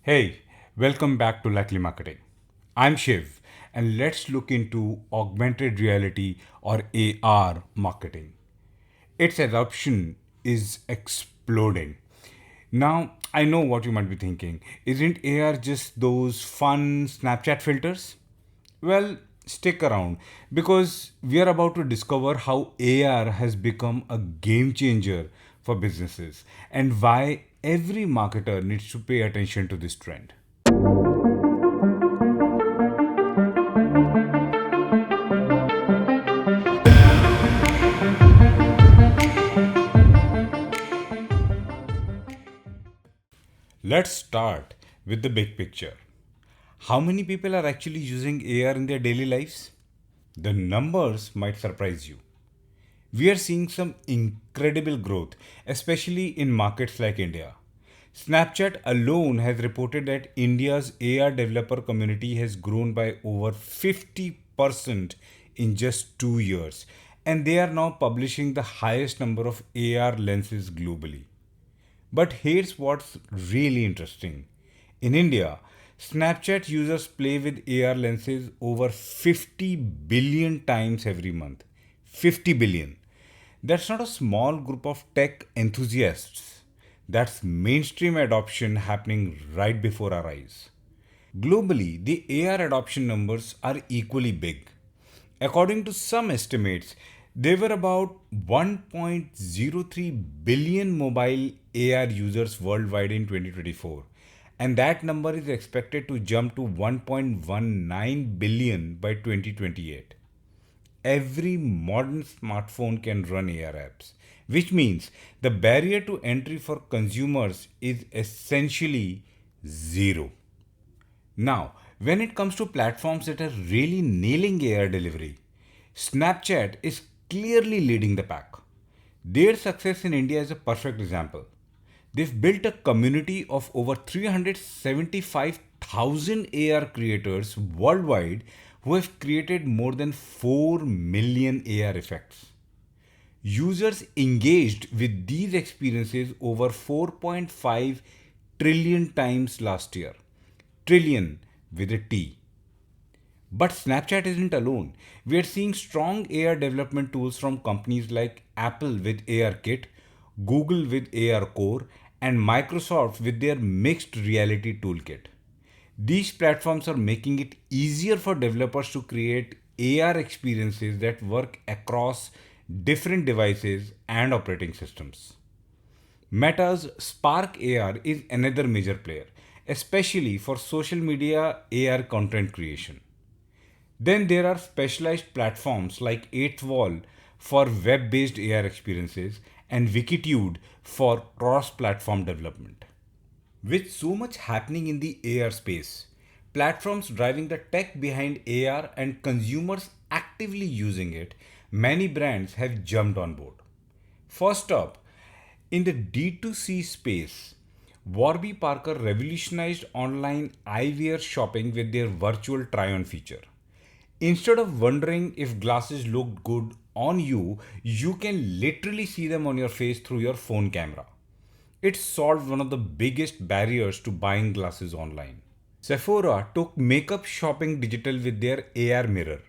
Hey, welcome back to Likely Marketing. I'm Shiv, and let's look into augmented reality or AR marketing. Its adoption is exploding. Now, I know what you might be thinking. Isn't AR just those fun Snapchat filters? Well, stick around because we are about to discover how AR has become a game changer for businesses and why every marketer needs to pay attention to this trend. Let's start with the big picture. How many people are actually using AR in their daily lives? The numbers might surprise you. We are seeing some incredible growth, especially in markets like India. Snapchat alone has reported that India's AR developer community has grown by over 50% in just 2 years, and they are now publishing the highest number of AR lenses globally. But here's what's really interesting. In India, Snapchat users play with AR lenses over 50 billion times every month. 50 billion. That's not a small group of tech enthusiasts. That's mainstream adoption happening right before our eyes. Globally, the AR adoption numbers are equally big. According to some estimates, there were about 1.03 billion mobile AR users worldwide in 2024, and that number is expected to jump to 1.19 billion by 2028. Every modern smartphone can run AR apps, which means the barrier to entry for consumers is essentially zero. Now, when it comes to platforms that are really nailing AR delivery, Snapchat is clearly leading the pack. Their success in India is a perfect example. They've built a community of over 375,000 AR creators worldwide who have created more than 4 million AR effects. Users engaged with these experiences over 4.5 trillion times last year. Trillion with a T. But Snapchat isn't alone. We are seeing strong AR development tools from companies like Apple with AR Kit, Google with AR Core, and Microsoft with their mixed reality toolkit. These platforms are making it easier for developers to create AR experiences that work across different devices and operating systems. Meta's Spark AR is another major player, especially for social media AR content creation. Then there are specialized platforms like 8th Wall for web based AR experiences and Wikitude for cross platform development. With so much happening in the AR space, platforms driving the tech behind AR and consumers actively using it, many brands have jumped on board. First up, in the D2C space, Warby Parker revolutionized online eyewear shopping with their virtual try on feature. Instead of wondering if glasses looked good on you, you can literally see them on your face through your phone camera. It solved one of the biggest barriers to buying glasses online. Sephora took makeup shopping digital with their AR mirror.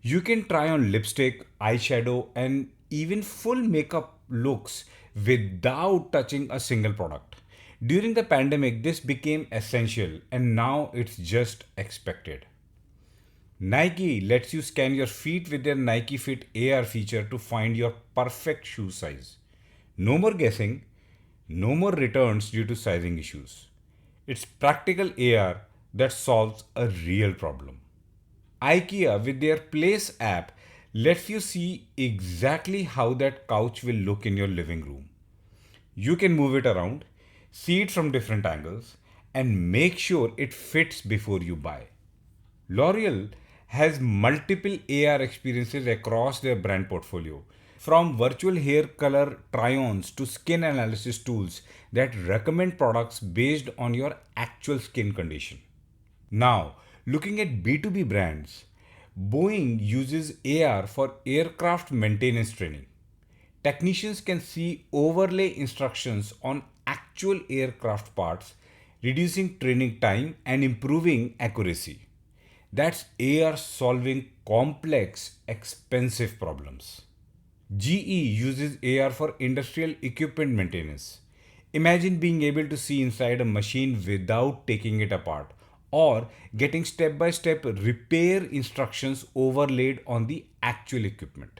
You can try on lipstick, eyeshadow, and even full makeup looks without touching a single product. During the pandemic, this became essential, and now it's just expected. Nike lets you scan your feet with their Nike Fit AR feature to find your perfect shoe size. No more guessing, no more returns due to sizing issues. It's practical AR that solves a real problem. IKEA with their Place app lets you see exactly how that couch will look in your living room. You can move it around, see it from different angles, and make sure it fits before you buy. L'Oreal has multiple AR experiences across their brand portfolio, from virtual hair color try ons to skin analysis tools that recommend products based on your actual skin condition. Now, looking at B2B brands, Boeing uses AR for aircraft maintenance training. Technicians can see overlay instructions on actual aircraft parts, reducing training time and improving accuracy. That's AR solving complex, expensive problems. GE uses AR for industrial equipment maintenance. Imagine being able to see inside a machine without taking it apart or getting step by step repair instructions overlaid on the actual equipment.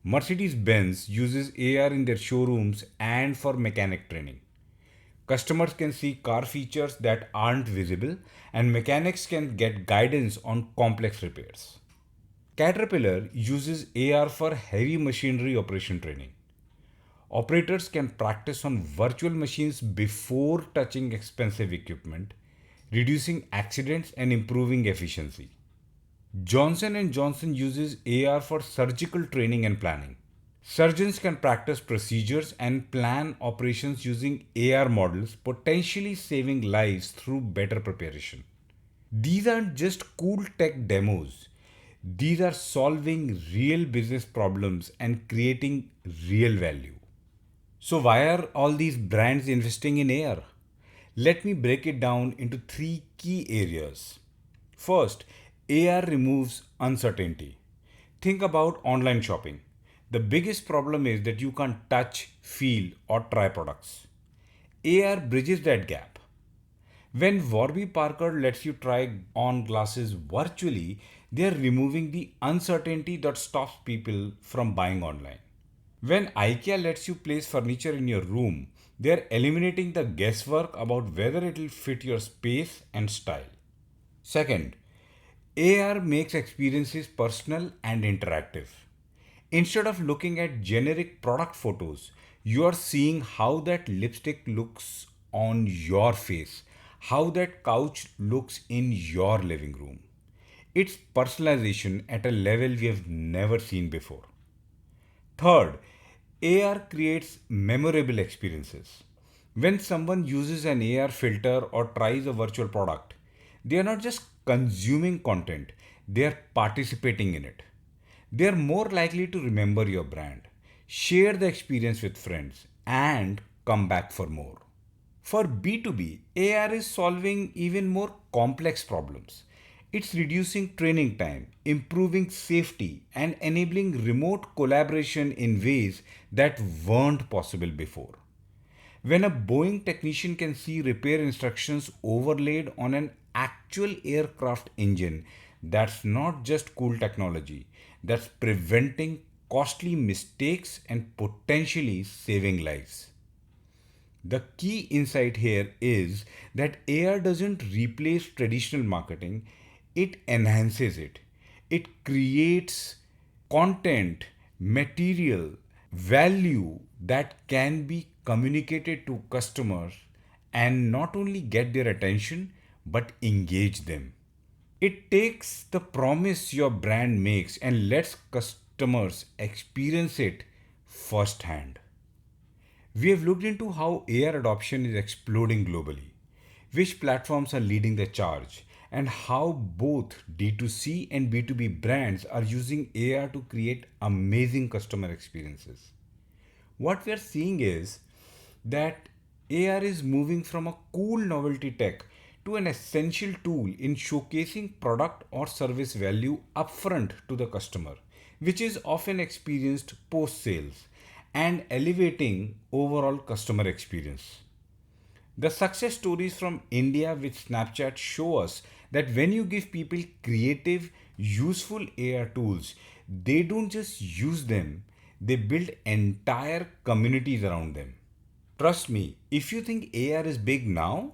Mercedes-Benz uses AR in their showrooms and for mechanic training. Customers can see car features that aren't visible, and mechanics can get guidance on complex repairs. Caterpillar uses AR for heavy machinery operation training. Operators can practice on virtual machines before touching expensive equipment, reducing accidents and improving efficiency. Johnson & Johnson uses AR for surgical training and planning. Surgeons can practice procedures and plan operations using AR models, potentially saving lives through better preparation. These aren't just cool tech demos. These are solving real business problems and creating real value. So, why are all these brands investing in AR? Let me break it down into three key areas. First, AR removes uncertainty. Think about online shopping. The biggest problem is that you can't touch, feel, or try products. AR bridges that gap. When Warby Parker lets you try on glasses virtually, they are removing the uncertainty that stops people from buying online. When IKEA lets you place furniture in your room, they are eliminating the guesswork about whether it will fit your space and style. Second, AR makes experiences personal and interactive. Instead of looking at generic product photos, you are seeing how that lipstick looks on your face, how that couch looks in your living room. It's personalization at a level we have never seen before. Third, AR creates memorable experiences. When someone uses an AR filter or tries a virtual product, they are not just consuming content, they are participating in it. They are more likely to remember your brand, share the experience with friends, and come back for more. For B2B, AR is solving even more complex problems. It's reducing training time, improving safety, and enabling remote collaboration in ways that weren't possible before. When a Boeing technician can see repair instructions overlaid on an actual aircraft engine, that's not just cool technology, that's preventing costly mistakes and potentially saving lives. The key insight here is that AR doesn't replace traditional marketing, it enhances it. It creates content, material, value that can be communicated to customers and not only get their attention but engage them. It takes the promise your brand makes and lets customers experience it firsthand. We have looked into how AR adoption is exploding globally, which platforms are leading the charge, and how both D2C and B2B brands are using AR to create amazing customer experiences. What we are seeing is that AR is moving from a cool novelty tech to an essential tool in showcasing product or service value upfront to the customer, which is often experienced post sales and elevating overall customer experience. The success stories from India with Snapchat show us that when you give people creative, useful AR tools, they don't just use them, they build entire communities around them. Trust me, if you think AR is big now,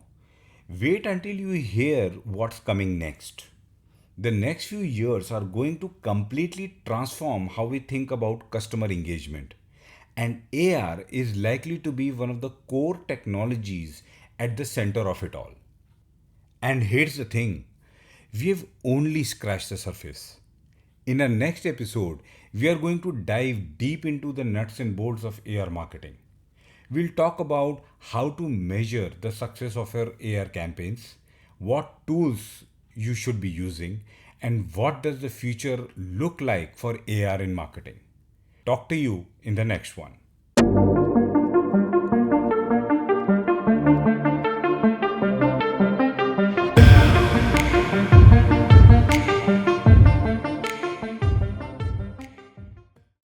wait until you hear what's coming next. The next few years are going to completely transform how we think about customer engagement. And AR is likely to be one of the core technologies at the center of it all. And here's the thing, we have only scratched the surface. In our next episode, we are going to dive deep into the nuts and bolts of AR marketing. We'll talk about how to measure the success of your AR campaigns, what tools you should be using, and what does the future look like for AR in marketing. Talk to you in the next one.